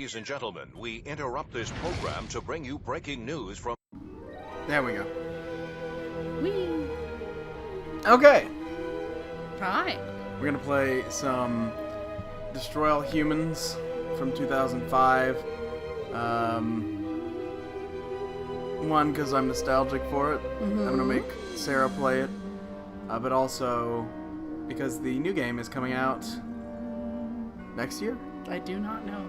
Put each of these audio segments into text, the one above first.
Ladies and gentlemen, we interrupt this program to bring you breaking news from... There we go. Whee! Okay. Right. We're gonna play some Destroy All Humans from 2005. One, because I'm nostalgic for it. I'm gonna make Sarah play it. But also because the new game is coming out next year? I do not know.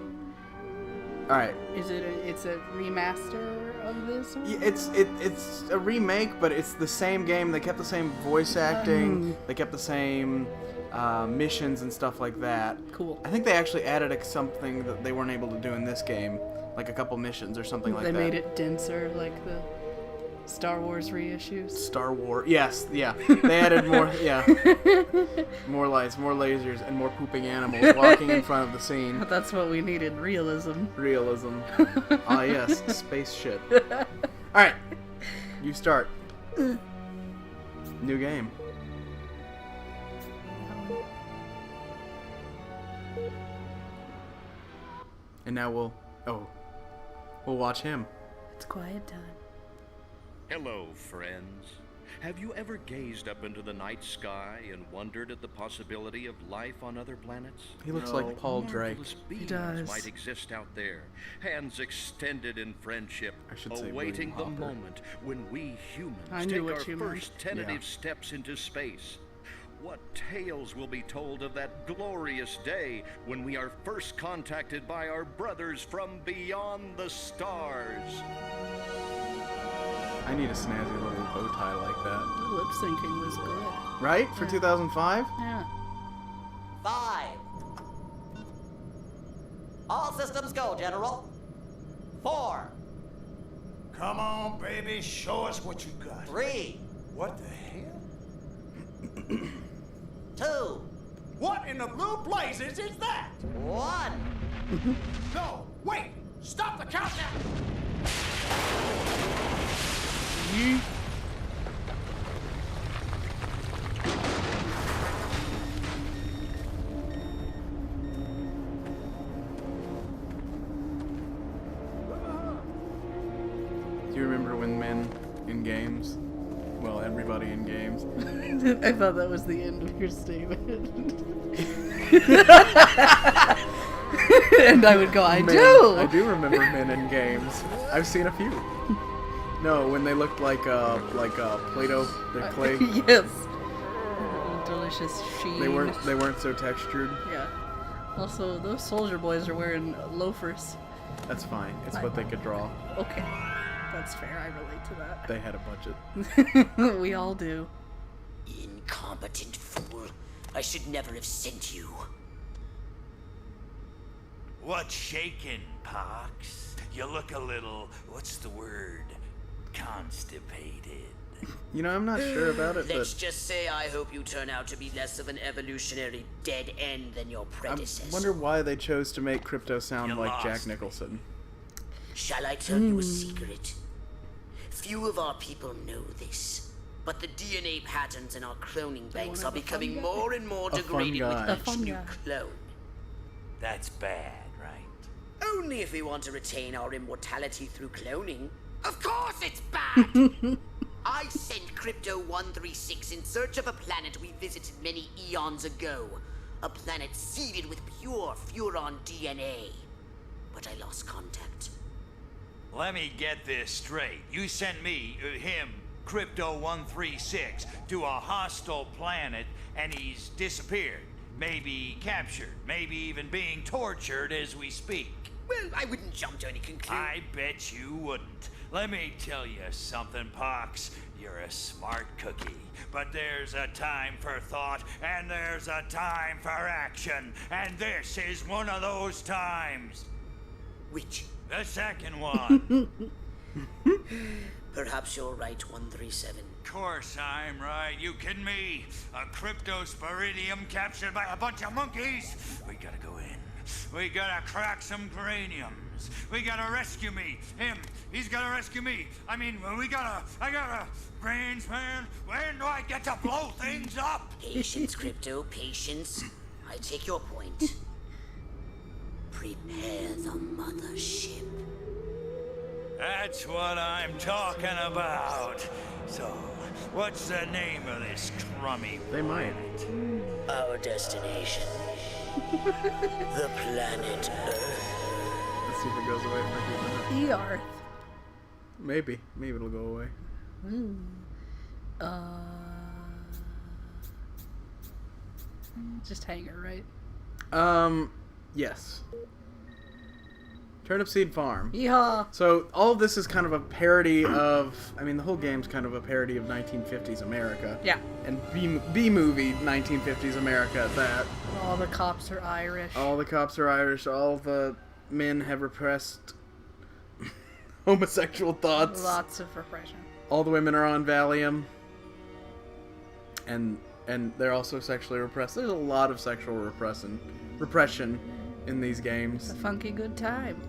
Alright. It's a remaster of this? Or? Yeah, it's a remake, but it's the same game. They kept the same voice acting. They kept the same missions and stuff like that. Cool. I think they actually added something that they weren't able to do in this game, like a couple missions or something like that. They made it denser, like the Star Wars reissues. Star Wars, yes, yeah. They added more, yeah. More lights, more lasers, and more pooping animals walking in front of the scene. That's what we needed, realism. Realism. Ah, yes, space shit. Alright, you start. New game. And now we'll watch him. It's quiet time. Hello, friends. Have you ever gazed up into the night sky and wondered at the possibility of life on other planets? He looks like Paul Drake. Marvelous He beings does. might exist out there, hands extended in friendship, I should say awaiting the William Hopper. moment when we humans I knew take what our you meant. first tentative Yeah. steps into space. What tales will be told of that glorious day when we are first contacted by our brothers from beyond the stars? I need a snazzy little bow tie like that. The lip syncing was good. Right? For Yeah. 2005? Yeah. 5. All systems go, General. 4. Come on, baby, show us what you got. 3. What the hell? 2. What in the blue blazes is that? 1. No, wait! Stop the countdown! Do you remember when men in games? Well, everybody in games. I thought that was the end of your statement. And I would go, I do! I do remember men in games. I've seen a few. No, when they looked like Play-Doh, their clay. Yes. Delicious sheen. They weren't so textured. Yeah. Also, those soldier boys are wearing loafers. That's fine. It's what they could draw. Okay. That's fair. I relate to that. They had a budget. We all do. Incompetent fool. I should never have sent you. What's shaking, Pox? You look a little, what's the word? Constipated. You know, I'm not sure about it, Let's but just say I hope you turn out to be less of an evolutionary dead end than your I predecessor. wonder why they chose to make Crypto sound You like lost Jack me. Nicholson. Shall I tell you a secret? Few of our people know this, but the DNA patterns in our cloning banks are have a fun becoming guy. more and more A fun degraded guy. with A each fun new guy. clone. That's bad, right? Only if we want to retain our immortality through cloning. Of course it's bad! I sent Crypto 136 in search of a planet we visited many eons ago. A planet seeded with pure Furon DNA. But I lost contact. Let me get this straight. You sent me, him, Crypto 136, to a hostile planet, and he's disappeared. Maybe captured, maybe even being tortured as we speak. Well, I wouldn't jump to any conclusion. I bet you wouldn't. Let me tell you something, Pox. You're a smart cookie. But there's a time for thought, and there's a time for action. And this is one of those times. Which? The second one. Perhaps you're right, 137. Of course I'm right. You kidding me? A cryptosporidium captured by a bunch of monkeys? We gotta go in. We gotta crack some craniums. We gotta rescue me. Him. He's gotta rescue me. I gotta... Brains, man. When do I get to blow things up? Patience, Crypto, patience. I take your point. Prepare the monster. That's what I'm talking about. So, what's the name of this crummy They might. Our destination. The planet Earth. Let's see if it goes away for a few minutes. Earth. Maybe it'll go away. Just Hanger, right? Yes. Turnip Seed Farm. Yeehaw! So all of this is kind of a parody of, I mean, the whole game's kind of a parody of 1950s America. Yeah. And B-movie 1950s America at that. All the cops are Irish. All the cops are Irish. All the men have repressed homosexual thoughts. Lots of repression. All the women are on Valium. And they're also sexually repressed. There's a lot of sexual repression in these games. It's a funky good time.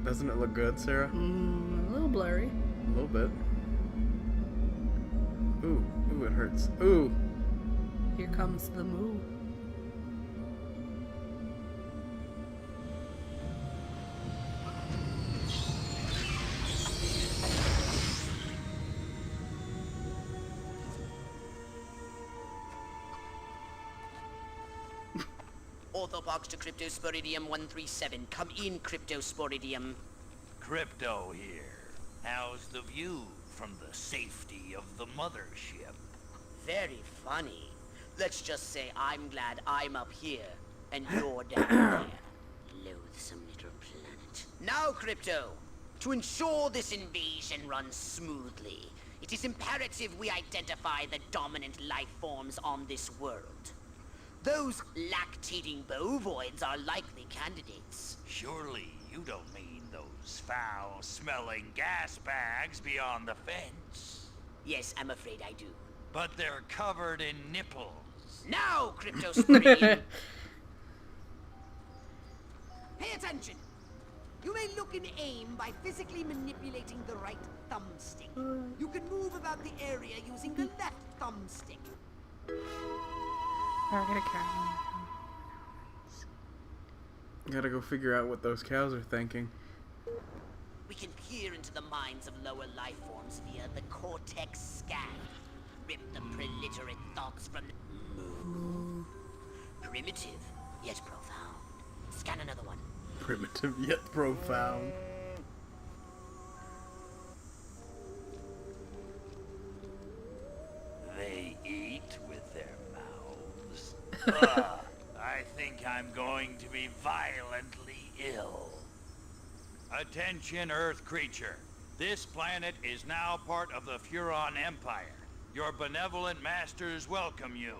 Doesn't it look good, Sarah? A little blurry. A little bit. Ooh, it hurts. Ooh. Here comes the moo. Orthopox to Cryptosporidium 137. Come in, Cryptosporidium. Crypto here. How's the view from the safety of the mothership? Very funny. Let's just say I'm glad I'm up here and you're down there. Loathsome little planet. Now, Crypto, to ensure this invasion runs smoothly, it is imperative we identify the dominant life forms on this world. Those lactating bovoids are likely candidates. Surely you don't mean those foul-smelling gas bags beyond the fence. Yes, I'm afraid I do. But they're covered in nipples. Now, Cryptosporidium! Pay attention! You may look and aim by physically manipulating the right thumbstick. You can move about the area using the left thumbstick. Target a cow. Gotta go figure out what those cows are thinking. We can peer into the minds of lower life forms via the cortex scan. Rip the preliterate thoughts from the moo. Primitive, yet profound. Scan another one. Primitive yet profound. They eat with their mouths. Ugh, I think I'm going to be violently ill. Attention, Earth creature. This planet is now part of the Furon Empire. Your benevolent masters welcome you.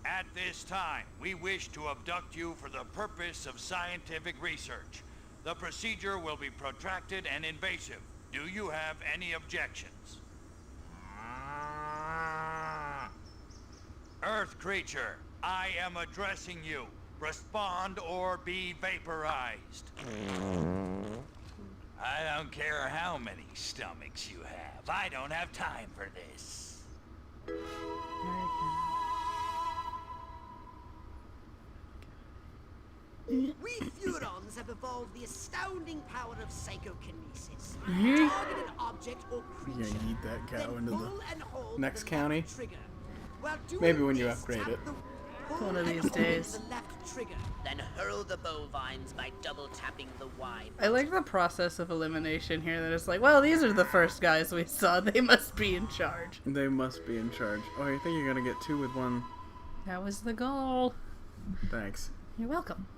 At this time, we wish to abduct you for the purpose of scientific research. The procedure will be protracted and invasive. Do you have any objections? Earth creature, I am addressing you. Respond or be vaporized. I don't care how many stomachs you have. I don't have time for this. We Furons have evolved the astounding power of psychokinesis. Target an object or You're creature. gonna eat that cow then into the pull and hold next the county? left trigger. While doing Maybe when you this, upgrade tap it. the- pull One of and these hold days. The left trigger. Then hurl the bovines by double tapping the Y. I like the process of elimination here that it's like, well, these are the first guys we saw. They must be in charge. They must be in charge. Oh, you think you're gonna get two with one? That was the goal. Thanks. You're welcome.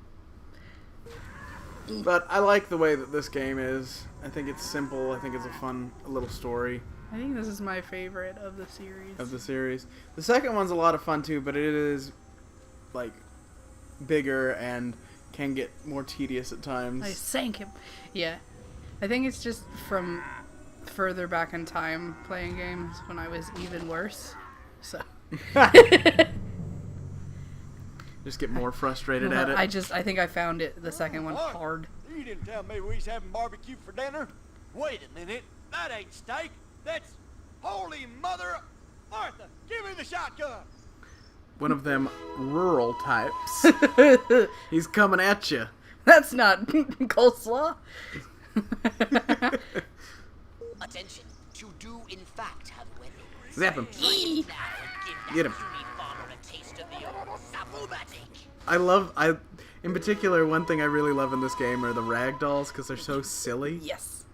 But I like the way that this game is. I think it's simple. I think it's a fun little story I think this is my favorite of the series. of the series. The second one's a lot of fun too, but it is like bigger and can get more tedious at times. I sank him. Yeah. I think it's just from further back in time playing games when I was even worse. So. Just get more frustrated at it. I think I found it, the second one, Mark, hard. You didn't tell me we was having barbecue for dinner. Wait a minute. That ain't steak. That's holy mother. Martha, give me the shotgun. One of them rural types. He's coming at you. That's not coleslaw. Attention, you do in fact have weapons. Zap him. Now give that Get him. puny farmer a taste of the old Zappomatic. In particular, one thing I really love in this game are the rag dolls, because they're so silly. Yes.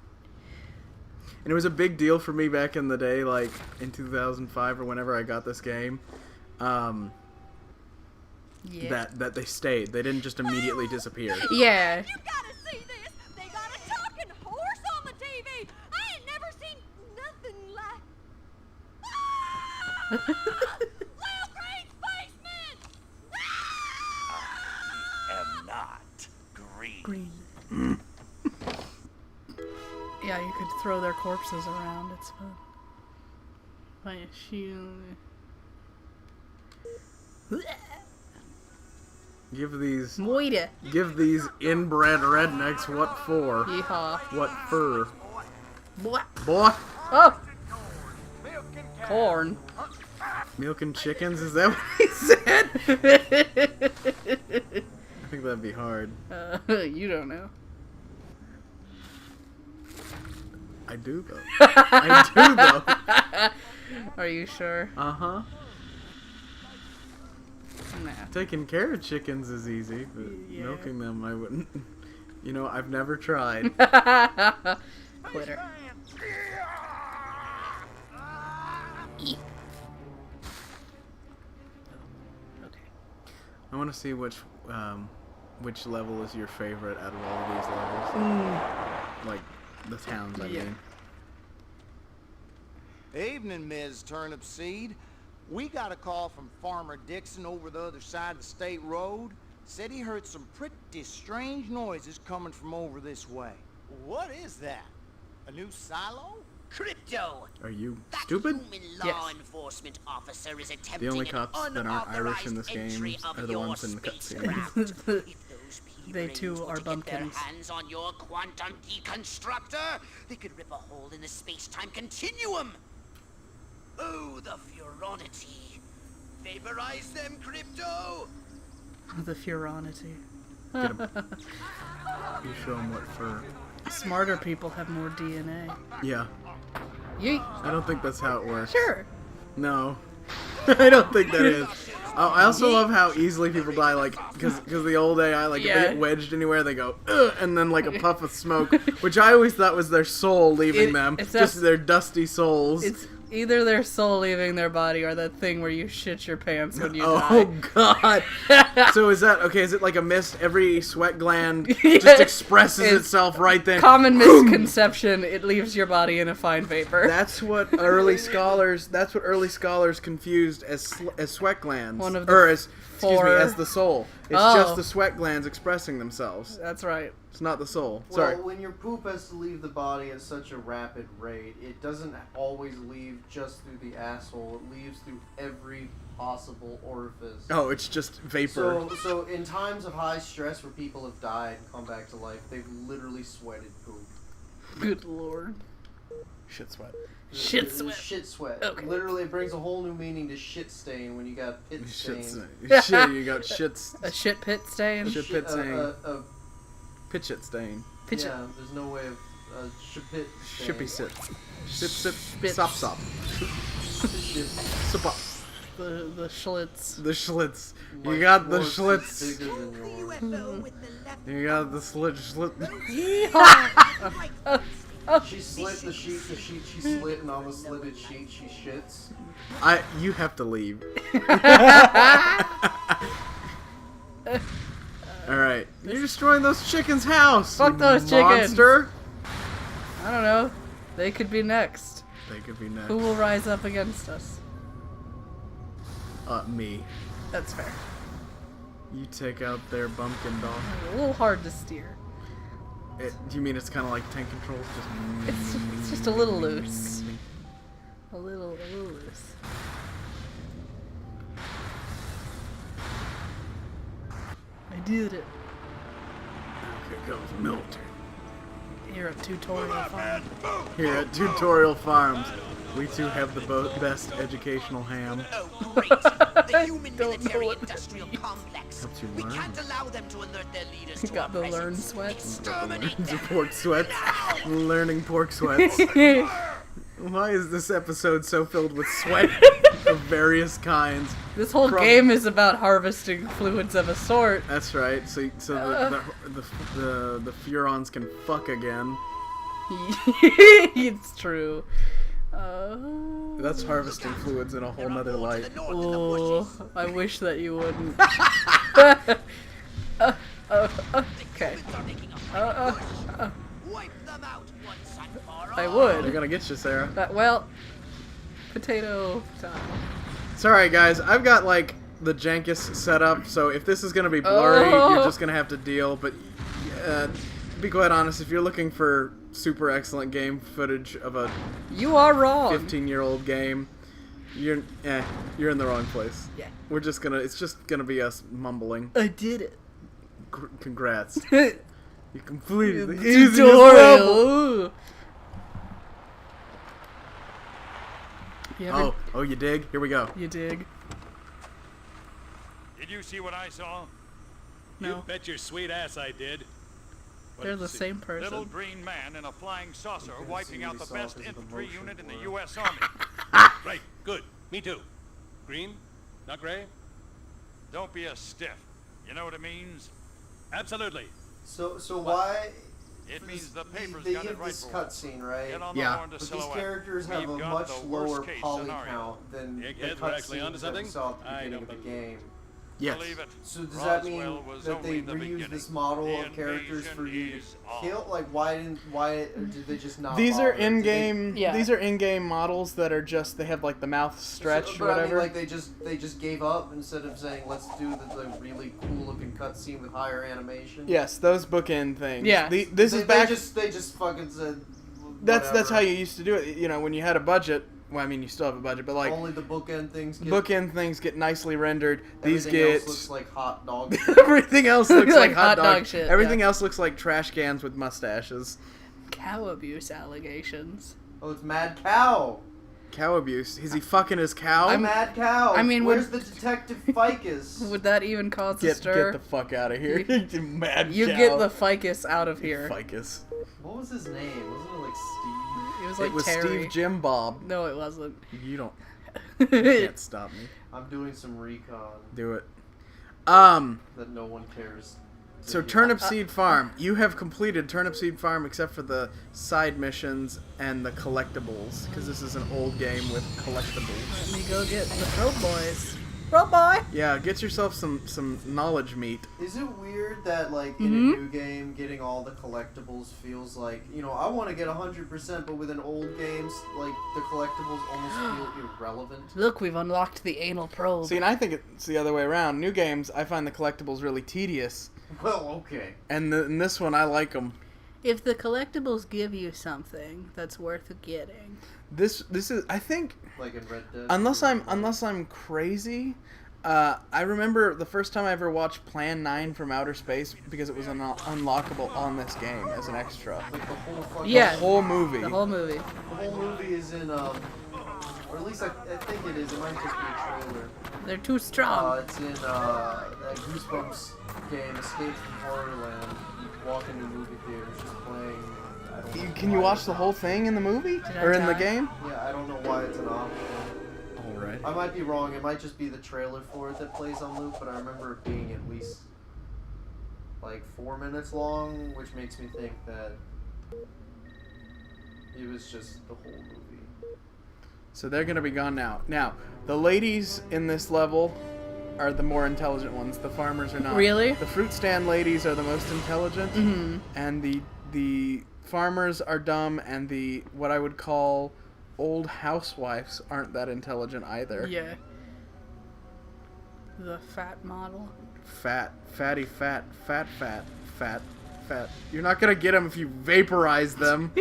And it was a big deal for me back in the day, like in 2005 or whenever I got this game, Yeah. that they stayed. They didn't just immediately disappear. Yeah. You gotta see this! They got a talking horse on the TV! I ain't never seen nothing like... Ah! Lil Green Spaceman! Am not green. Green. Yeah, you could throw their corpses around. It's fun. By a shield. Give these Moida. inbred rednecks what for? Yeehaw. What fur? What? Boy, Oh! Corn. milking chickens? Is that what he said? I think that'd be hard. You don't know. I do though. I do though. Are you sure? Uh-huh. Nah. Taking care of chickens is easy, but Yeah. milking them I wouldn't. You know, I've never tried. Quitter. Okay. I want to see which level is your favorite out of all of these levels. Like the towns, I Yeah. mean. Evening, Ms. Turnipseed. We got a call from Farmer Dixon over the other side of the state road. Said he heard some pretty strange noises coming from over this way. What is that? A new silo? Crypto! Are you That stupid? human law Yes. enforcement officer is attempting The only an cops that aren't Irish in this unauthorized game entry of are the your ones in the spacecraft. cutscenes. If those pea They brains too were are to get their bumpkins. hands on your quantum deconstructor, they could rip a hole in the space-time continuum. Oh, the furonity. Vaporize them, Crypto! The furonity. Get 'em. You show them what fur. Smarter people have more DNA. Yeah. Yeet. I don't think that's how it works. Sure. No. I don't think that is. I also love how easily people die, like, because the old AI, like, if Yeah. they get wedged anywhere, they go, ugh, and then, like, a puff of smoke, which I always thought was their soul leaving them. it's Just that- their dusty souls. It's either their soul leaving their body or that thing where you shit your pants when you Oh, God. So is it like a mist? Every sweat gland just Yeah. expresses It's itself right then. Common misconception, it leaves your body in a fine vapor. That's what early scholars confused as sweat glands. One of the or as four- the soul. It's Oh. just the sweat glands expressing themselves. That's right. It's not the soul. Well, Sorry. when your poop has to leave the body at such a rapid rate, it doesn't always leave just through the asshole. It leaves through every possible orifice. Oh, it's just vapor. So in times of high stress where people have died and come back to life, they've literally sweated poop. Good lord. Shit sweat. Shit sweat. Shit sweat. Okay. Literally, it brings a whole new meaning to shit stain when you got pit Shit. stain. Shit. You got shits. A shit pit stain? Shit pit stain. Pit shit stain. Pitch yeah, there's no way of shit stain. Shippy sit. Sip sip. Spit. Sop sop. Shit. Sip up. The Schlitz. The Schlitz. You Much got the more Schlitz. bigger than yours. You got the slit. She slit the sheet she slit, and on the slitted sheet she shits. You have to leave. Alright. You're destroying those chickens' house! Fuck you those chickens. monster! I don't know. They could be next. They could be next. Who will rise up against us? Me. That's fair. You take out their bumpkin dog. A little hard to steer. Do you mean it's kind of like tank controls? It's just a little loose. A little loose. I did it. Here goes military. Here at Tutorial Farm. Here at Tutorial Farms, we too have the best educational ham. Oh, great. the human Don't know military what that industrial means. complex. Helps you We learn. can't allow them to alert their leaders to Got our the learn presence. sweats. Exterminate The them. pork sweats. Learning pork sweats. Why is this episode so filled with sweat of various kinds? This whole From- game is about harvesting fluids of a sort. That's right. So the Furons can fuck again. It's true. That's harvesting fluids in a whole nother light. Oh, I wish that you wouldn't. Okay. Wipe them out once and for all. I They're would. gonna get you, Sarah. Well, potato time. Sorry, guys. I've got like the jankest setup, so if this is gonna be blurry, you're just gonna have to deal. But to be quite honest, if you're looking for super excellent game footage of a You are wrong. 15-year-old game, you're in the wrong place. Yeah. It's just gonna be us mumbling. I did it. Congrats. You completed the easiest Tutorial. level. Ooh. You ever- Oh, you dig? Here we go. You dig? Did you see what I saw? No. You bet your sweet ass I did. What They're did you the see? same Little person. green man in a flying saucer couldn't wiping see out what the he saw best 'cause of the infantry motion unit in the blur. U.S. Army. Right, good. Me too. Green, not gray? Don't be a stiff. You know what it means? Absolutely. So why? It means the papers they got it give right this for once. cutscene, right? Get on Yeah. the horn to But these silhouette. characters have We've a got much the lower worst case poly scenario. count than the Eggheads, we're actually onto cutscenes that we something? saw at the I beginning of don't the game. Yes. Believe it. So does that mean Roswell was that they only the reused beginning. this model The of characters for you invasion to is on. kill? Like, why did they just not? These are bother? Did they- in-game. Yeah. These are in-game models that are just they have like the mouth stretched, but or I mean, whatever. like they just gave up instead of saying let's do the really cool looking cutscene with higher animation. Yes, those bookend things. Yeah. This they, is back. They just fucking said. That's whatever. how you used to do it. You know, when you had a budget. Well, I mean, you still have a budget, but like Only the bookend things. Get, bookend things get nicely rendered. These everything get else looks like hot dog. everything else looks like hot dog shit, Everything yeah. else looks like trash cans with mustaches. Cow abuse allegations. Oh, it's Mad Cow. Cow abuse. Is he fucking his cow? Mad Cow. I mean, where's would- the detective ficus? Would that even cause a get stir? the fuck out of here. You mad You cow. get the ficus out of here. ficus. What was his name? Wasn't it like Steve? It was like It was Terry. Steve Jim Bob. No, it wasn't. You don't. You can't stop me. I'm doing some recon Do it. that no one cares. to So hear. Turnip Seed Farm. You have completed Turnip Seed Farm except for the side missions and the collectibles, because this is an old game with collectibles. Let me go get the Road Boys. Road Boy! Yeah, get yourself some knowledge meat. Is it weird that like in a Mm-hmm. new game, getting all the collectibles feels like I want to get 100%, but with an old games, like the collectibles almost feel irrelevant. Look, we've unlocked the anal probe. See, and I think it's the other way around. New games, I find the collectibles really tedious, Well, okay. and in this one, I like them. If the collectibles give you something that's worth getting. This is, I think, Like in Red Dead. unless I'm crazy. I remember the first time I ever watched Plan 9 from Outer Space because it was unlockable on this game as an extra. Like the whole fucking. Yeah. The whole movie. The whole movie. The whole movie is in or at least I think it is. It might just be a trailer. They're too strong. It's in that Goosebumps game, Escape from Horrorland. You walk into movie theaters just playing. I don't know Can you why watch it's the an whole thing in the movie? Did I Or in the die? game? Yeah, I don't know why it's an option. Alright. I might be wrong. It might just be the trailer for it that plays on loop, but I remember it being at least like 4 minutes long, which makes me think that it was just the whole movie. So they're gonna be gone now. Now, the ladies in this level are the more intelligent ones. The farmers are not. Really? The fruit stand ladies are the most intelligent, and the farmers are dumb, and the what I would call old housewives aren't that intelligent either. Yeah. The fat model. Fat, fatty, fat. You're not gonna get them if you vaporize them.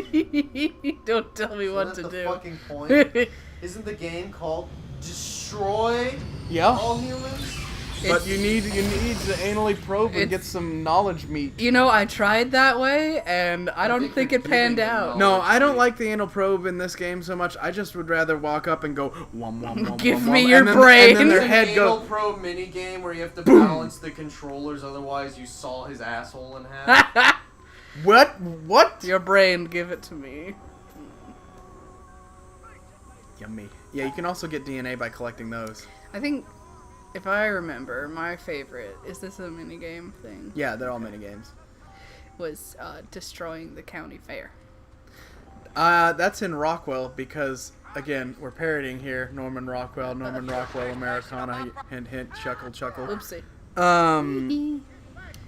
Don't tell me So what that's to the do. fucking point. Isn't the game called Destroy Yeah. All Humans? But you need to anally probe and get some knowledge meat. You know, I tried that way, and I don't think it panned out. No, I don't like the anal probe in this game so much. I just would rather walk up and go, wum, wum, wum, Give wum, me wum, your and then, brain. And then their It's an head anal go. pro minigame where you have to balance the controllers, otherwise you saw his asshole in half. What? What? Your brain, give it to me. Yummy. Yeah, you can also get DNA by collecting those. I think, if I remember, my favorite, is this a minigame thing? Yeah, they're all minigames. Was destroying the county fair. That's in Rockwell because, again, we're parodying here. Norman Rockwell, Americana, hint, hint, chuckle, chuckle. Oopsie.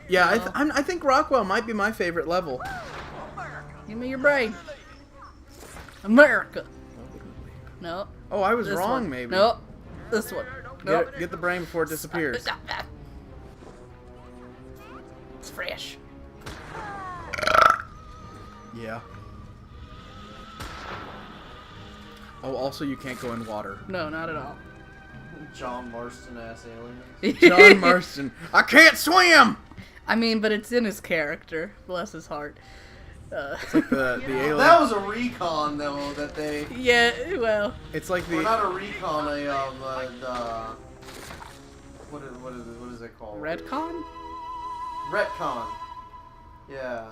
Yeah, I think Rockwell might be my favorite level. Give me your brain. America. No. Oh, I was This wrong, one. maybe. Nope. This one. Nope. Get the brain before it disappears. It's fresh. Yeah. Oh, also you can't go in water. No, not at all. John Marston ass aliens. John Marston. I can't swim! I mean, but it's in his character. Bless his heart. It's like the alien. That was a recon though that they. Yeah, well. It's like Or not a recon, what is it called? Redcon? Retcon. Yeah.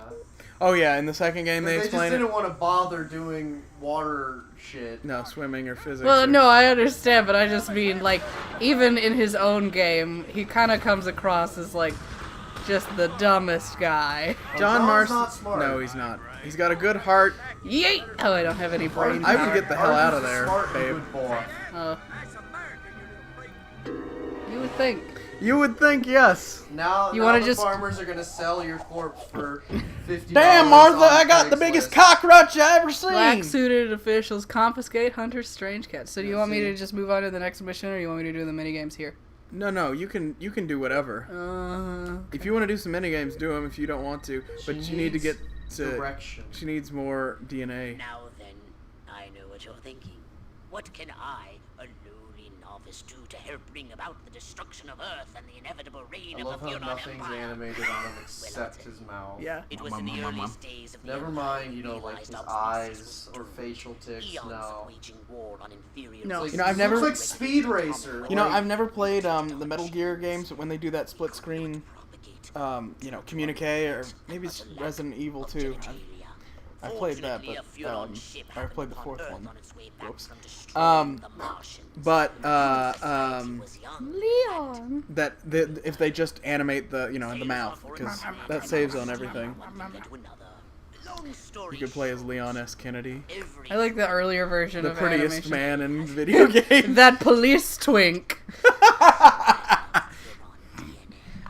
Oh yeah, in the second game they just explain didn't it. want to bother doing water shit. No, swimming or physics. Well, or... no, I understand, but I just mean, like, even in his own game, he kind of comes across as, like, just the dumbest guy. John John's Marston. not smart. No, he's not. He's got a good heart. Yeet! Oh, I don't have any brain I power. would get the hell out of there, Smart babe. good boy. Oh. You would think. You would think, yes. Now, You now wanna the just- farmers are gonna sell your corpse for $50. Damn, Martha, on I got the biggest Craigslist. cockroach I ever seen. Black suited officials confiscate Hunter's strange cat. So do you want me to just move on to the next mission, or you want me to do the minigames here? No, you can do whatever. If you want to do some minigames, do them. If you don't want to, but you need to get to. direction. She needs more DNA. Now then, I know what you're thinking. What can I, a lowly novice, do to help bring about the destruction of Earth and the inevitable reign I of love the how Furon nothing's Empire? animated on him except his mouth. Yeah. It was in the earliest days of the Never Empire mind, we you know, like realized his our eyes species or was facial ticks. eons No. of waging war on inferior No. races. You know, I've never- Looks like Speed Racer. You know, like- I've never played the Metal Gear games when they do that split screen, communique, or maybe it's Resident Evil 2. I played that, but I've played the fourth one. Whoops. Leon. If they just animate the the mouth, because that saves on everything. You could play as Leon S. Kennedy, I like the earlier version the of prettiest animation. man in video games. That police twink.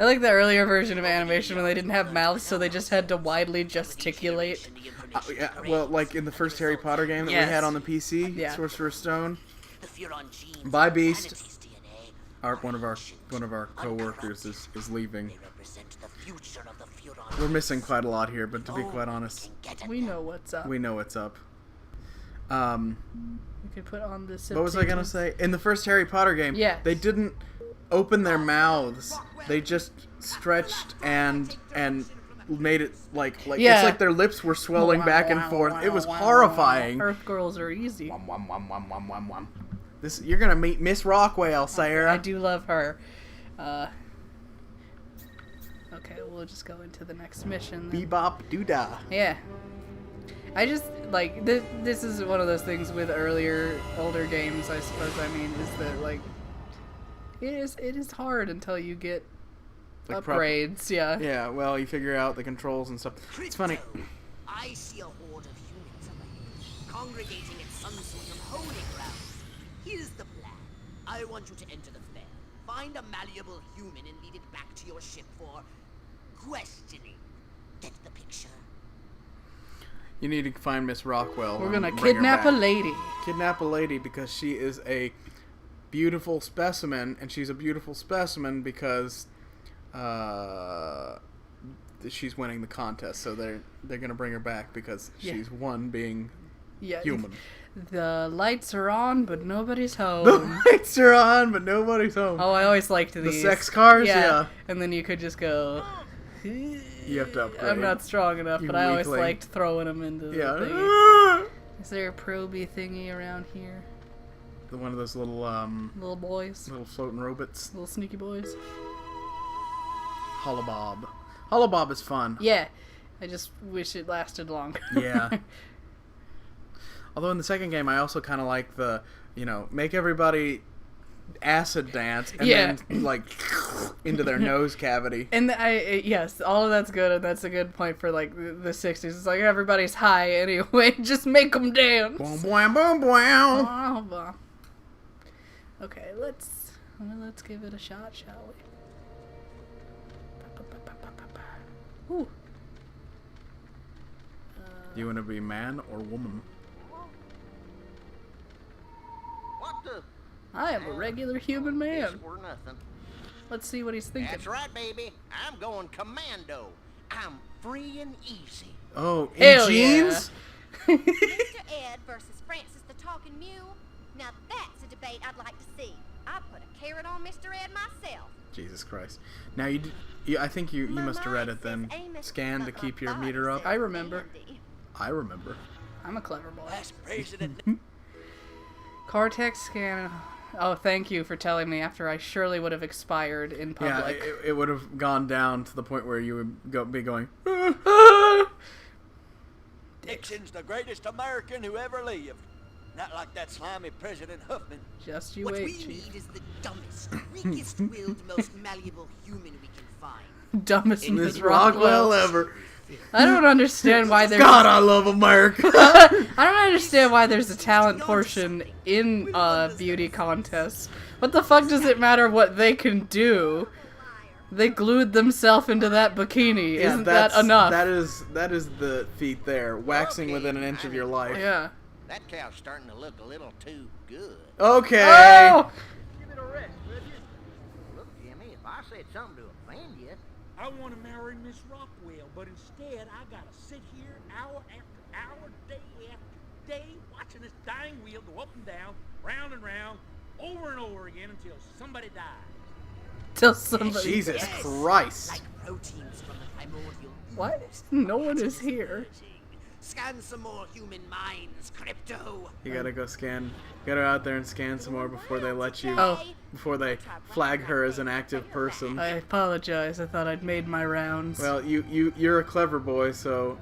I like the earlier version of animation when they didn't have mouths, so they just had to widely gesticulate. Yeah, well, like in the first Harry Potter game that Yes. we had on the PC, Yeah. Sorcerer's Stone. By Beast. One of our co-workers is leaving. We're missing quite a lot here, but to be quite honest, We know what's up. we know what's up. We could put on the What was I gonna say? In the first Harry Potter game, Yes. they didn't open their mouths. They just stretched and made it like Yeah. it's like their lips were swelling back and forth. It was horrifying. Earth girls are easy. This you're gonna meet Miss Rockwell, Sarah. I do love her. Okay, we'll just go into the next mission. then. Bebop doodah. Yeah. I just, like, this is one of those things with older games, I suppose, I mean, is that, like, it is hard until you get Like upgrades, yeah. Yeah, well, you figure out the controls and stuff. It's funny. I see a horde of humans ahead, congregating at some sort of holy ground. Here's the plan. I want you to enter the fair, find a malleable human and lead it back to your ship for questioning. Get the picture? You need to find Miss Rockwell. We're and gonna bring her kidnap a back. lady. Kidnap a lady because she is a beautiful specimen, and she's a beautiful specimen because she's winning the contest. So they're gonna bring her back because Yeah. she's won being Yeah. human. The lights are on, but nobody's home. The lights are on, but nobody's home. Oh, I always liked these. The sex cars? Yeah. And then you could just go... You have to upgrade. I'm not strong enough, You but I always weakling. liked throwing them into the Yeah. thingy. Is there a proby thingy around here? One of those little, Little boys? little floating robots. Little sneaky boys? Holobob. Holobob is fun. Yeah. I just wish it lasted longer. Yeah. Although in the second game, I also kind of like the, make everybody acid dance and then, like, into their nose cavity. And yes, all of that's good, and that's a good point for, like, the 60s. It's like, everybody's high anyway, just make them dance. Boom, boom, boom, boom. Oh, okay, let's give it a shot, shall we? Ooh. Do you want to be man or woman? What the? I am a regular human man. This were nothing. Let's see what he's thinking. That's right, baby. I'm going commando. I'm free and easy. Oh, in Hell jeans? Mr. Ed versus Francis the Talking Mule. Now that's a debate I'd like to see. I put a carrot on Mr. Ed myself. Jesus Christ. Now, I think you must have read it then. Scan to keep your meter up. I remember. I remember. I'm a clever boy. That's President. Cortex scan. Oh, thank you for telling me after I surely would have expired in public. Yeah, it would have gone down to the point where you would be going, Nixon's the greatest American who ever lived. Not like that slimy President Huffman. Just you What wait, we Chief. need is the dumbest, weakest-willed, most malleable human we can find. Dumbest Miss Miss Rockwell ever. I don't understand why there's... God, I love America. I don't understand why there's a talent portion in beauty contests. What the fuck does it matter what they can do? They glued themselves into that bikini. Yeah, Isn't that enough? That is the feat there. Waxing within an inch of your life. Yeah. That cow's starting to look a little too good. Okay. Oh! Give it a rest, will you? Look, Jimmy, if I said something to offend you... I want to marry Miss Rockwell, but instead I gotta sit here hour after hour, day after day, watching this dying wheel go up and down, round and round, over and over again until somebody dies. Till somebody... Jesus Christ. Like proteins from the primordial What? No one is here. Scan some more human minds, Crypto. You gotta go scan. You gotta go out there and scan some more before they let you. Oh. Before they flag her as an active person. I apologize. I thought I'd made my rounds. Well, you're a clever boy, so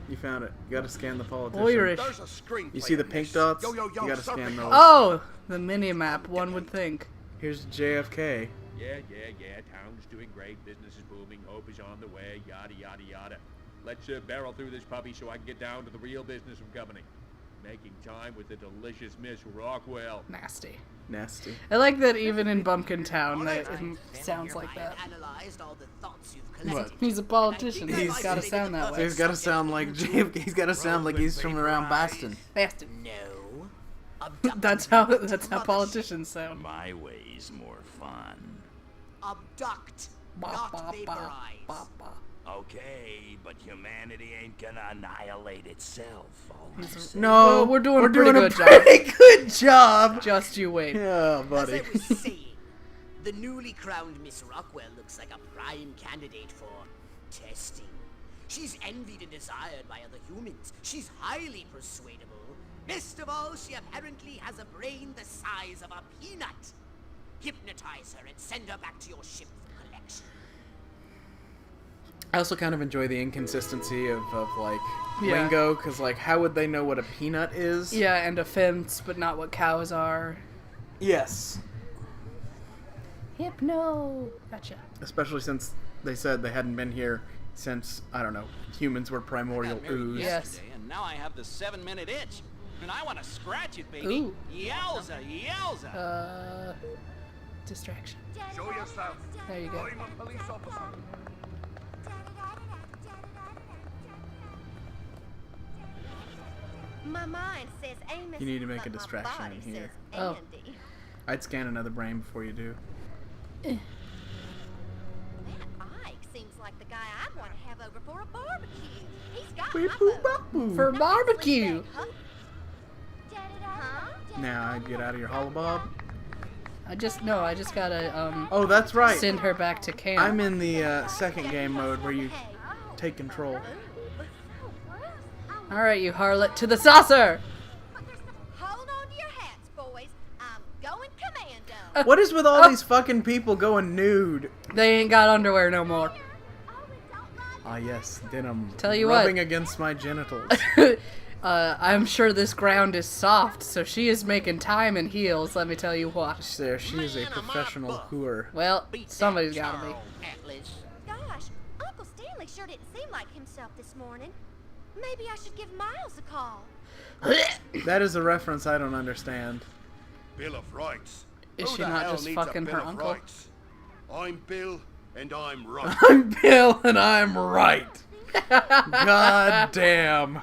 you found it. You gotta scan the politician. Irish. There's a screenplay You see the in pink this. dots? Yo, yo, yo, You gotta survey scan those. on. Oh! The mini-map, one would think. Here's JFK. Yeah. Town's doing great. Business is booming. Hope is on the way. Yada, yada, yada. Let's barrel through this puppy so I can get down to the real business of governing. Making time with the delicious Miss Rockwell. Nasty. Nasty. I like that even in Bumpkin Town, it sounds like that. Analyzed all the thoughts you've collected. He's a politician. He's gotta sound that So way. he's gotta sound like JFK. He's gotta sound like he's from around Boston. Boston. No. That's how politicians sound. My way's more fun. Abduct, Ba, not ba, ba, vaporize. ba, ba. Okay, but humanity ain't gonna annihilate itself. All I'm saying. No, Well, we're doing a pretty good job. pretty good job. Just you wait. Yeah, As buddy. I was saying, the newly crowned Miss Rockwell looks like a prime candidate for testing. She's envied and desired by other humans. She's highly persuadable. Best of all, she apparently has a brain the size of a peanut. Hypnotize her and send her back to your ship for collection. I also kind of enjoy the inconsistency of like Yeah. lingo, because like how would they know what a peanut is? Yeah, and a fence, but not what cows are. Yes. Hypno. Gotcha. Especially since they said they hadn't been here since, I don't know, humans were primordial ooze. Yes. And now I have the 7-minute itch. And I want to scratch it, baby. Ooh. Yowza, yowza. Distraction. Show yourself. There you go. I'm a police officer. My mind says Amos. You need to make a but my distraction body in here. says Oh. Andy. I'd scan another brain before you do. That Ike seems like the guy I'd want to have over for a barbecue. He's got my vote. For barbecue. Huh? Now I'd get out of your holobob. I just gotta Oh, that's right. send her back to camp. I'm in the second game mode where you take control. All right, you harlot, to the saucer. Hold on to your hats, boys. I'm going commando. What is with all these fucking people going nude? They ain't got underwear no more. Ah, yes, denim. Tell you what. Rubbing against my genitals. I'm sure this ground is soft, so she is making time in heels, let me tell you what. There, she is a professional whore. Well, somebody's gotta be. Gosh, Uncle Stanley sure didn't seem like himself this morning. Maybe I should give Miles a call. That is a reference I don't understand. Bill of Rights. Is Who she the not hell just needs fucking a Bill her of uncle? Rights? I'm Bill, and I'm right. I'm Bill and I'm right. God damn.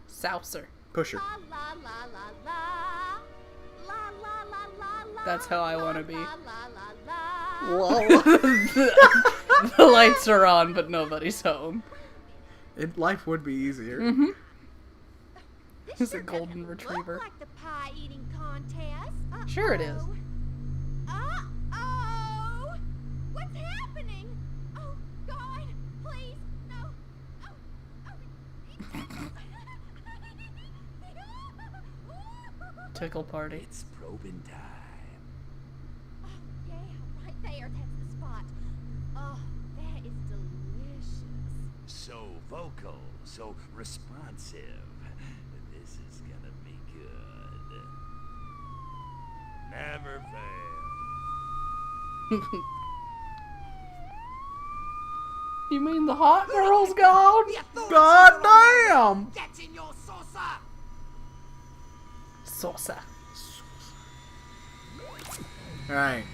Saucer. Pusher. That's how I want to be. Whoa. The lights are on, but nobody's home. Life would be easier. Mm-hmm. He's a golden retriever. Like the pie eating contest. Sure it is. Uh-oh! What's happening? Oh, God, please, no. Tickle party. It's probing time. Oh, yeah, right there. That's the spot. Oh, that is delicious. So vocal, so responsive. This is gonna be good. Never fail. You mean the hot girl's gone? God damn! That's in your saucer. Saucer. Alright,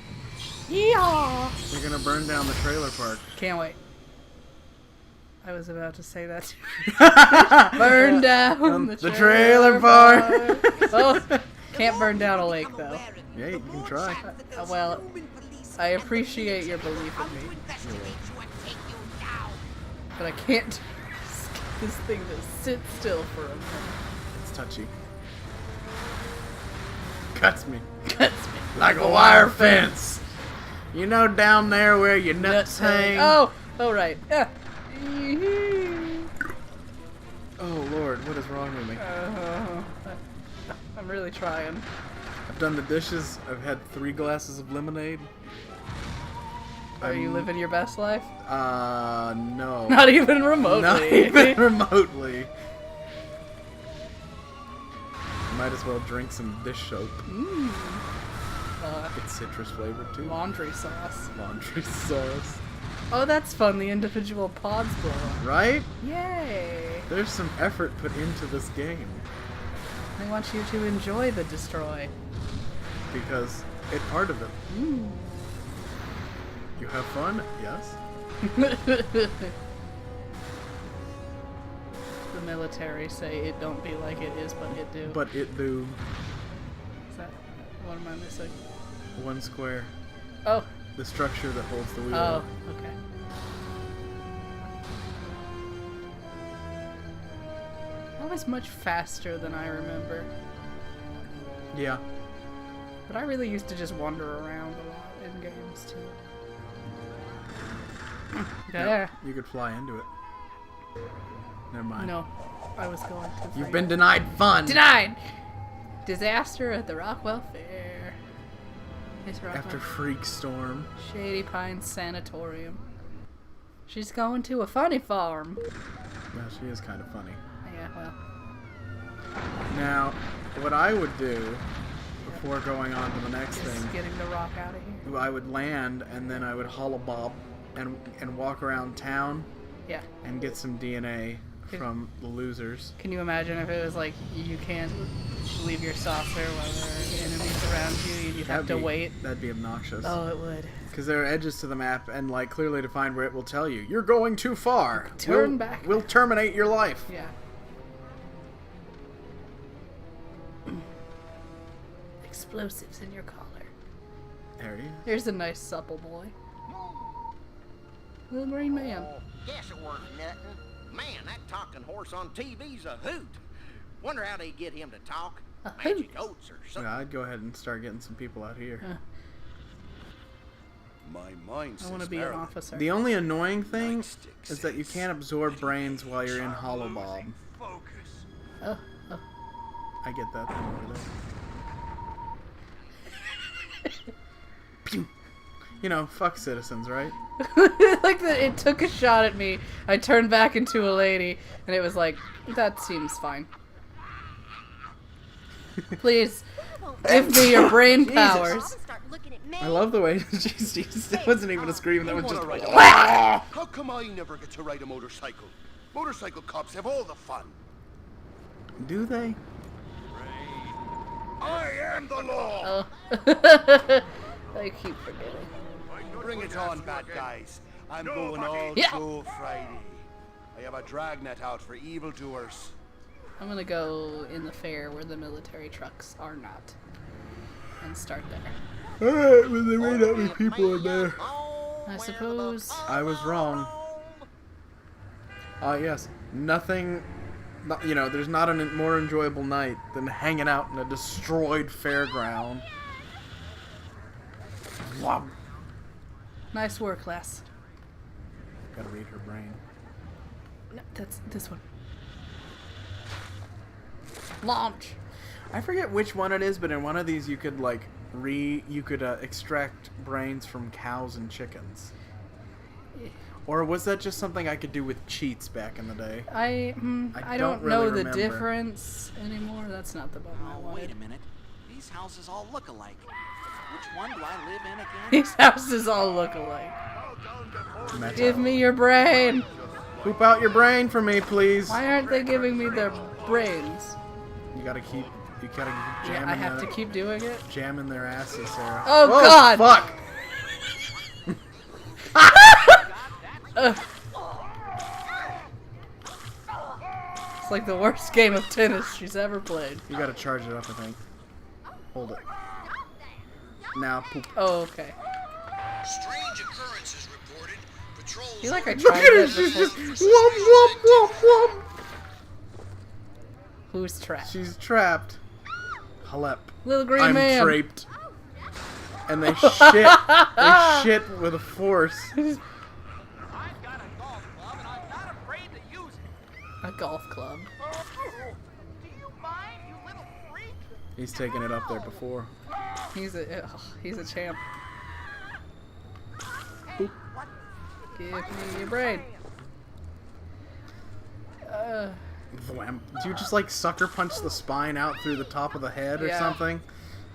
Yeehaw! we're gonna burn down the trailer park. Can't wait. I was about to say that too. Burn down The trailer park. Oh, can't burn down a lake though. Yeah, you can try. Well, I appreciate your belief in me, but I can't get this thing to sit still for a minute. It's touchy. Cuts me. Cuts me. Like a wire fence. You know down there where your nuts hang? Oh right. Yeah. Oh Lord, what is wrong with me? I'm really trying. I've done the dishes. I've had 3 glasses of lemonade. Are you living your best life? No. Not even remotely. Not even remotely. Might as well drink some dish soap. It's citrus flavored too. Laundry sauce. Laundry sauce. Oh, that's fun. The individual pods blow up. Right? Yay! There's some effort put into this game. I want you to enjoy the destroy. Because it's part of it. You have fun? Yes. The military say it don't be like it is, but it do. But it do. Is that, what am I missing? 1 square. Oh. The structure that holds the wheel. Oh, okay. That was much faster than I remember. Yeah. But I really used to just wander around a lot in games too. Yeah. You could fly into it. Never mind. No, I was going to. You've been denied fun. Denied! Disaster at the Rockwell Fair. It's Rockwell. After Freak Storm. Shady Pines Sanatorium. She's going to a funny farm. Well, she is kind of funny. Yeah, well. Now, what I would do before going on to the next Just thing, getting the rock out of here. I would land and then I would holobob and walk around town. Yeah. And get some DNA from the losers. Can you imagine if it was like you can't leave your saucer while there are enemies around you? You'd have to wait. That'd be obnoxious. Oh, it would. Because there are edges to the map, and like clearly defined where it will tell you you're going too far. Turn back. We'll terminate your life. Yeah. Explosives in your collar. There he is. Here's a nice supple boy. Little green man. Guess it weren't nothing. Man, that talking horse on TV's a hoot. Wonder how they get him to talk. A Magic oats or something. Yeah, I'd go ahead and start getting some people out here. My mind I want to says be an Marilyn. officer. The only annoying thing is that you can't absorb brains while you're in Hollow Bob. Oh. I get that thing over there. Pew! You know, fuck citizens, right? Like that, it took a shot at me. I turned back into a lady, and it was like, that seems fine. Please, give me your brain powers. I love the way that wasn't even a scream. That was just like, How come I never get to ride a motorcycle? Motorcycle cops have all the fun. do they? I am the law. Oh. I keep forgetting. Bring it on, bad guys. I'm going all Yeah. Joe Friday. I have a dragnet out for evildoers. I'm gonna go in the fair where the military trucks are not, and start there. Alright, but there may not be people in there. I suppose. I was wrong. Yes. Nothing, you know, there's not a more enjoyable night than hanging out in a destroyed fairground. Wow. Nice work, Les. Gotta read her brain. No, that's this one. Launch. I forget which one it is, but in one of these you could like extract brains from cows and chickens. Or was that just something I could do with cheats back in the day? I don't really know the remember. difference anymore. That's not the button I wanted. Wait a minute. These houses all look alike. Which one do I live in again? These houses all look alike. Metal. Give me your brain. Poop out your brain for me, please. Why aren't they giving me their brains? You gotta keep jamming. Yeah, I have to keep doing it. Jamming their asses, Sarah. Oh, Whoa, God! Fuck! It's like the worst game of tennis she's ever played. You gotta charge it up, I think. Hold it. Now, poop. Oh, okay. Strange occurrences reported. Patrols. I feel like I Look tried at her, that she's before. just whoop, whoop, whoop, whoop. Who's trapped? She's trapped. Halep. Little green I'm man. trapped. And they shit with a force. A golf club. He's taken it up there before. He's a champ. Boop. Give me your brain. Thwamp. Do you just like sucker punch the spine out through the top of the head or Yeah. something?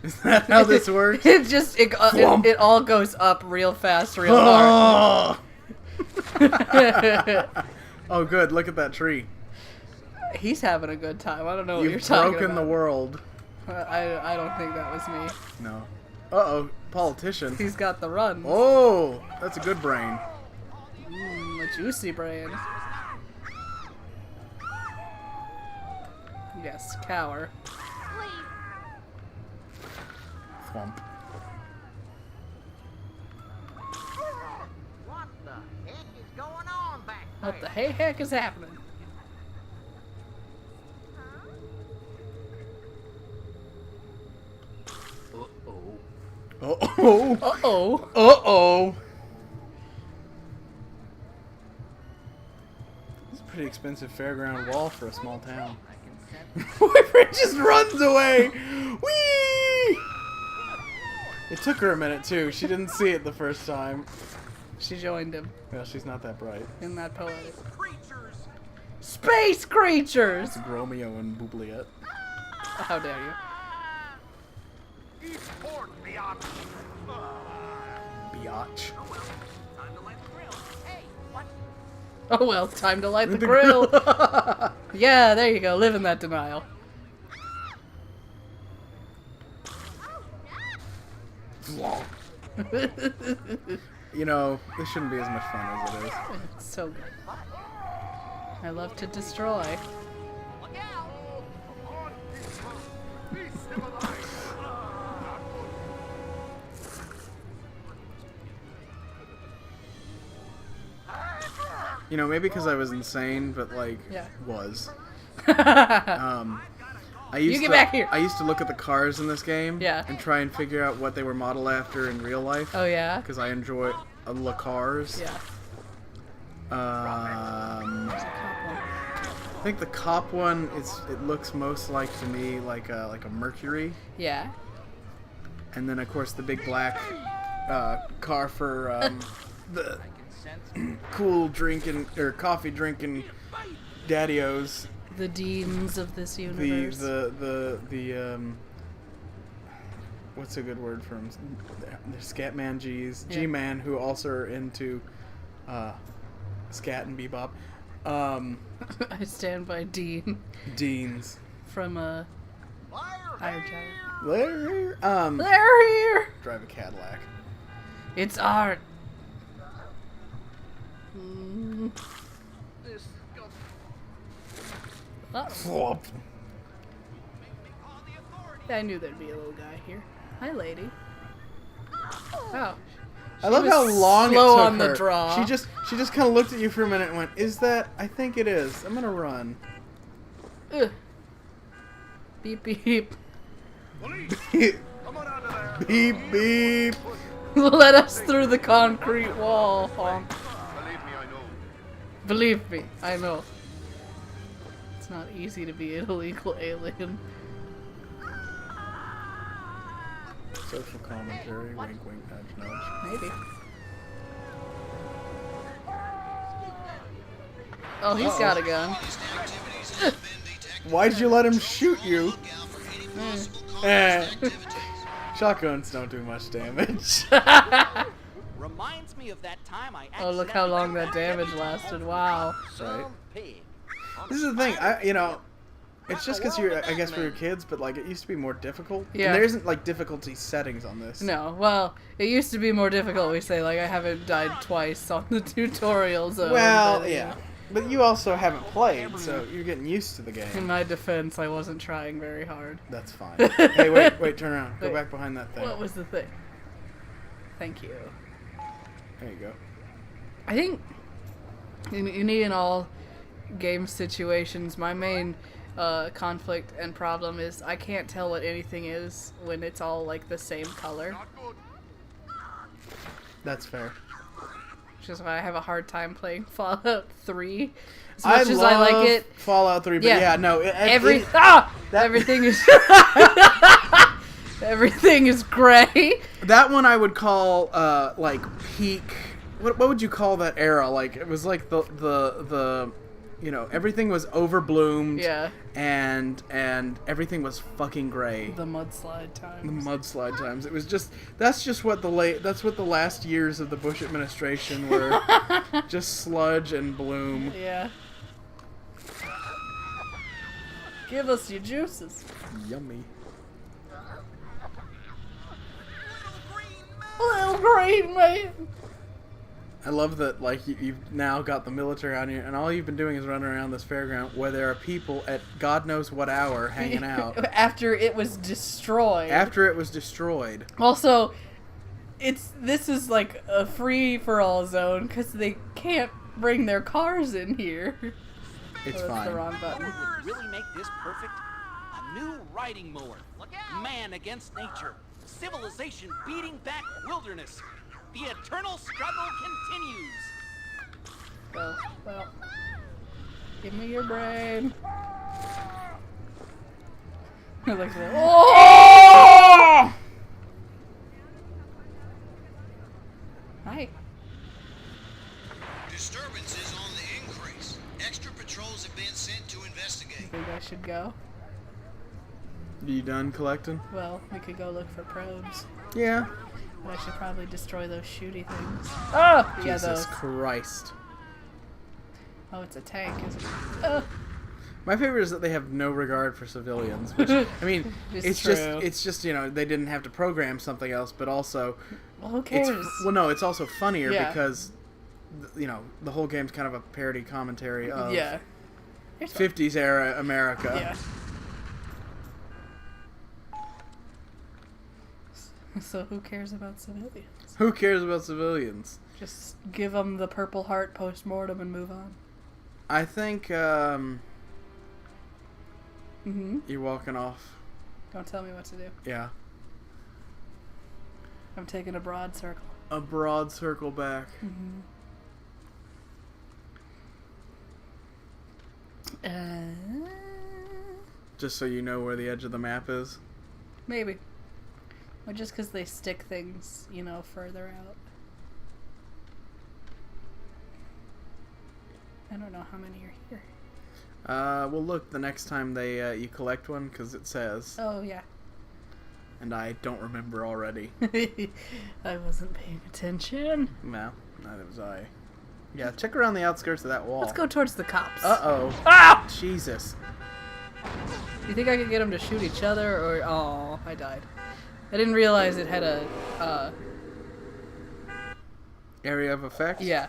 Is that how this works? it all goes up real fast, real hard. Oh, good. Look at that tree. He's having a good time. I don't know what you're You've talking broken about. the world. I don't think that was me. No. Uh-oh. Politician. He's got the runs. Oh, that's a good brain. A juicy brain. Yes, cower. Thwomp. What the heck is going on back there? What the heck is happening? Uh-oh. Uh-oh. Uh-oh. It's a pretty expensive fairground wall for a small town. Boyfriend just runs away. Whee! It took her a minute too. She didn't see it the first time. She joined him. Well, she's not that bright. Isn't that poetic? Space creatures! It's Romeo and Bubliette. How dare you? Biatch. Oh well, time to light the grill. Yeah, there you go. Live in that denial. You know, this shouldn't be as much fun as it is. It's so good. I love to destroy. You know, maybe because I was insane, but like, Yeah. was. You get back here. I used to look at the cars in this game. Yeah. And try and figure out what they were modeled after in real life. Oh yeah. Because I enjoy the cars. Yeah. I think the cop one it looks most like to me like a Mercury. Yeah. And then of course the big black car for the cool drinking or coffee drinking daddios. The deans of this universe. The what's a good word for them? The Scatman G's. Yeah. G-Man, who also are into scat and bebop. I stand by Dean. Deans. From Iron Giant. Larry. They're here. Drive a Cadillac. It's art. Flop. I knew there'd be a little guy here. Hi, lady. Oh. I love how long it slow took on her. the draw. She just kind of looked at you for a minute and went, "Is that? I think it is. I'm gonna run." Ugh. Beep beep. Beep beep. Let us through the concrete wall, honk. Believe me, I know. It's not easy to be an illegal alien. Social commentary, wink wink, nudge nudge. Maybe. Oh, he's got a gun. Why'd you let him shoot you? Shotguns don't do much damage. Reminds me of that time I Oh, look how long that damage lasted. Wow. Right. This is the thing, it's just because I guess for your kids, but like it used to be more difficult. Yeah. And there isn't like difficulty settings on this. No, well, it used to be more difficult. We say, like, I haven't died twice on the tutorial zone. Well, but, yeah. But you also haven't played, so you're getting used to the game. In my defense, I wasn't trying very hard. That's fine. Hey, wait, turn around. Go Wait. back behind that thing. What was the thing? Thank you. There you go. I think you need in all game situations, my main conflict and problem is I can't tell what anything is when it's all like the same color. That's fair. Which is why I have a hard time playing Fallout 3. As much as I like it. Fallout 3, but yeah, no. Everything is everything is gray. That one I would call like peak. What would you call that era? Like it was like the you know, everything was overbloomed. Yeah. And everything was fucking gray. The mudslide times. The mudslide times. It was just that's what the last years of the Bush administration were. Just sludge and bloom. Yeah. Give us your juices. Yummy. Little green man. I love that, like, you've now got the military on you, and all you've been doing is running around this fairground where there are people at God knows what hour hanging out. After it was destroyed. After it was destroyed. Also, this is like a free-for-all zone because they can't bring their cars in here. It's that's fine. the wrong button. would really make this perfect? A new riding mower. Man against nature. Civilization beating back wilderness. The eternal struggle continues. Well. Give me your brain. I like that. Oh! Hi. Disturbances on the increase. Extra patrols have been sent to investigate. I think I should go. You done collecting? Well, we could go look for probes. Yeah. But I should probably destroy those shooty things. Oh! Yeah, Jesus those. Christ. Oh, it's a tank, isn't it? My favorite is that they have no regard for civilians. Which, I mean, It's it's just you know, they didn't have to program something else, but also, well, who cares? It's also funnier Yeah. because, you know, the whole game's kind of a parody commentary of Yeah. 50s era America. Yeah. So who cares about civilians? Who cares about civilians? Just give them the Purple Heart post-mortem and move on. I think, Mm-hmm. You're walking off. Don't tell me what to do. Yeah. I'm taking a broad circle. A broad circle back. Mm-hmm. Just so you know where the edge of the map is. Maybe. Or just because they stick things, you know, further out. I don't know how many are here. Well, look, the next time they you collect one, because it says. Oh, yeah. And I don't remember already. I wasn't paying attention. No, neither was I. Yeah, check around the outskirts of that wall. Let's go towards the cops. Uh-oh. Ah! Jesus. You think I could get them to shoot each other, or... Oh, I died. I didn't realize it had a, Area of effect? Yeah.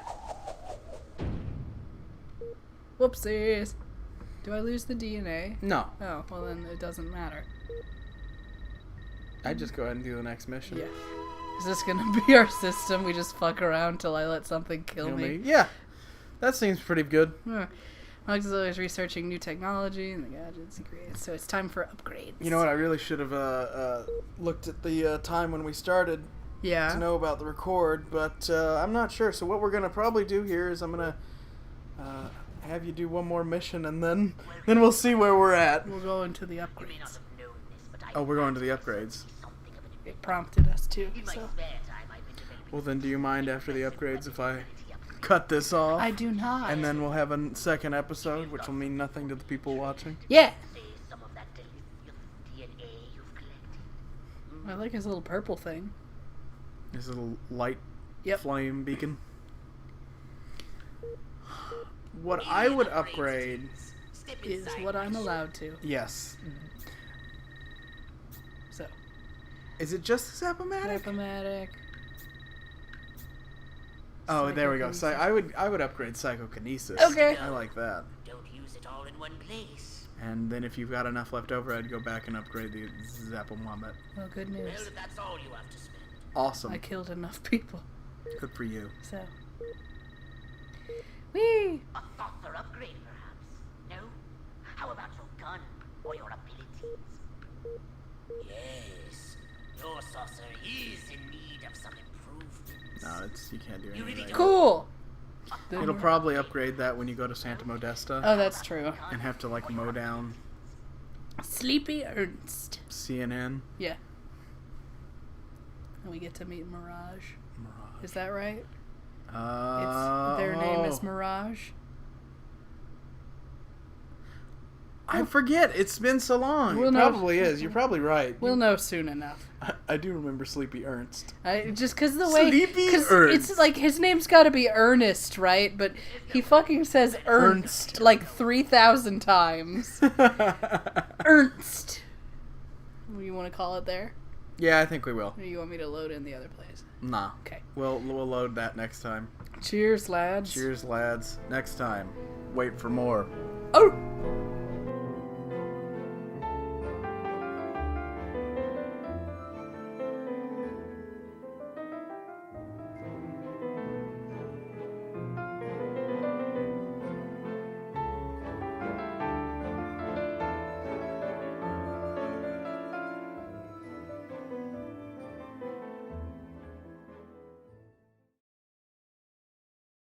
Whoopsies. Do I lose the DNA? No. Oh, well then it doesn't matter. I'd just go ahead and do the next mission. Yeah. Is this gonna be our system? We just fuck around till I let something kill me? Yeah. That seems pretty good. Alex is always researching new technology and the gadgets he creates, so it's time for upgrades. You know what? I really should have looked at the time when we started to know about the record, but I'm not sure. So what we're going to probably do here is I'm going to have you do one more mission, and then we'll see where we're at. We'll go into the upgrades. Oh, we're going to the upgrades. It prompted us to, so... Well, then do you mind after the upgrades if I cut this off? I do not. And then we'll have a second episode, which will mean nothing to the people watching? Yeah! I like his little purple thing. His little light flame beacon. What I would upgrade is what I'm allowed to. Yes. So. Is it just Zap-O-Matic? Zap-O-Matic. Oh, there we go. So I would upgrade Psychokinesis. Okay. I like that. Don't use it all in one place. And then if you've got enough left over, I'd go back and upgrade the Zap-O-Matic. Well, good news. Well, if that's all you have to spend. Awesome. I killed enough people. Good for you. So. Whee! A thought for upgrade, perhaps? No? How about your gun or your abilities? Yes, your saucer is in need of some improvements. No, you can't do anything. Cool! It'll probably upgrade that when you go to Santa Modesta. Oh, that's true. And have to, like, mow down Sleepy Ernst. CNN. Yeah. And we get to meet Mirage. Is that right? Their name is Mirage. I forget. It's been so long. We'll it know. Probably is. You're probably right. We'll know soon enough. I do remember Sleepy Ernst. Just because the way... Sleepy Ernst. It's like, his name's got to be Ernest, right? But he fucking says Ernst like 3,000 times. Ernst. What do you want to call it there? Yeah, I think we will. Or do you want me to load in the other place? Nah. Okay. We'll load that next time. Cheers, lads. Cheers, lads. Next time. Wait for more. Oh!